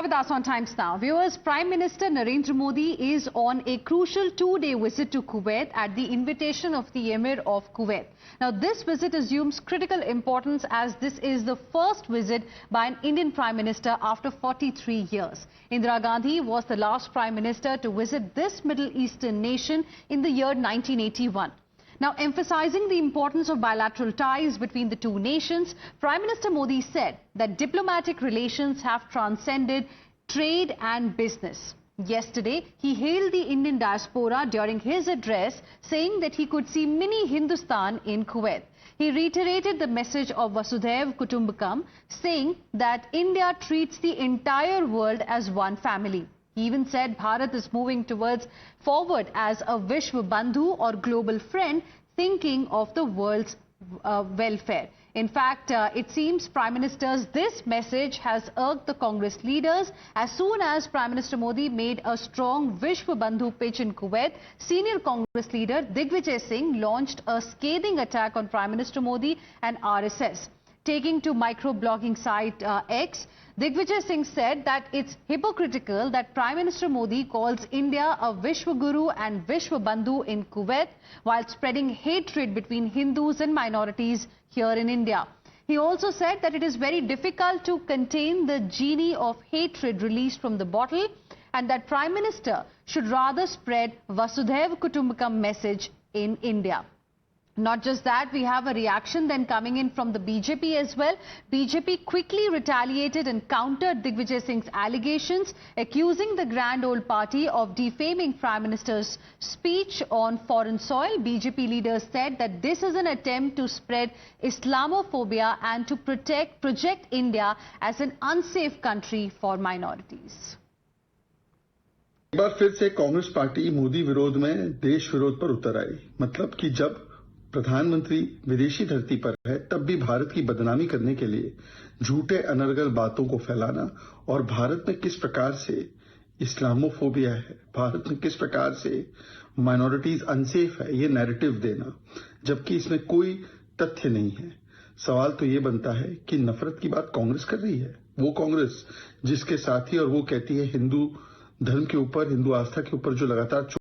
with us on Times Now. Viewers, Prime Minister Narendra Modi is on a crucial two-day visit to Kuwait at the invitation of the Emir of Kuwait. Now, this visit assumes critical importance as this is the first visit by an Indian Prime Minister after 43 years. Indira Gandhi was the last Prime Minister to visit this Middle Eastern nation in the year 1981. Now, emphasizing the importance of bilateral ties between the two nations, Prime Minister Modi said that diplomatic relations have transcended trade and business. Yesterday, he hailed the Indian diaspora during his address, saying that he could see mini Hindustan in Kuwait. He reiterated the message of Vasudhaiv Kutumbakam, saying that India treats the entire world as one family. He even said Bharat is moving forward as a Vishwa Bandhu or global friend, thinking of the world's welfare. In fact, it seems Prime Minister's this message has irked the Congress leaders. As soon as Prime Minister Modi made a strong Vishwa Bandhu pitch in Kuwait, senior Congress leader Digvijay Singh launched a scathing attack on Prime Minister Modi and RSS. Taking to microblogging site X, Digvijay Singh said that it's hypocritical that Prime Minister Modi calls India a Vishwa Guru and Vishwa Bandhu in Kuwait while spreading hatred between Hindus and minorities here in India. He also said that it is very difficult to contain the genie of hatred released from the bottle and that Prime Minister should rather spread Vasudhaiv Kutumbakam message in India. Not just that, we have a reaction then coming in from the BJP as well. BJP quickly retaliated and countered Digvijay Singh's allegations, accusing the Grand Old Party of defaming Prime Minister's speech on foreign soil. BJP leaders said that this is an attempt to spread Islamophobia and to project India as an unsafe country for minorities. एक बार फिर से Congress party Modi विरोध में देश विरोध पर उतर आई। मतलब कि जब प्रधानमंत्री विदेशी धरती पर है तब भी भारत की बदनामी करने के लिए झूठे अनर्गल बातों को फैलाना और भारत में किस प्रकार से इस्लामोफोबिया है, भारत में किस प्रकार से माइनॉरिटीज अनसेफ है, ये नैरेटिव देना, जबकि इसमें कोई तथ्य नहीं है। सवाल तो ये बनता है कि नफरत की बात कांग्रेस कर रही है, वो कांग्रेस जिसके साथी और वो कहती है हिंदू धर्म के ऊपर, हिंदू आस्था के ऊपर जो लगातार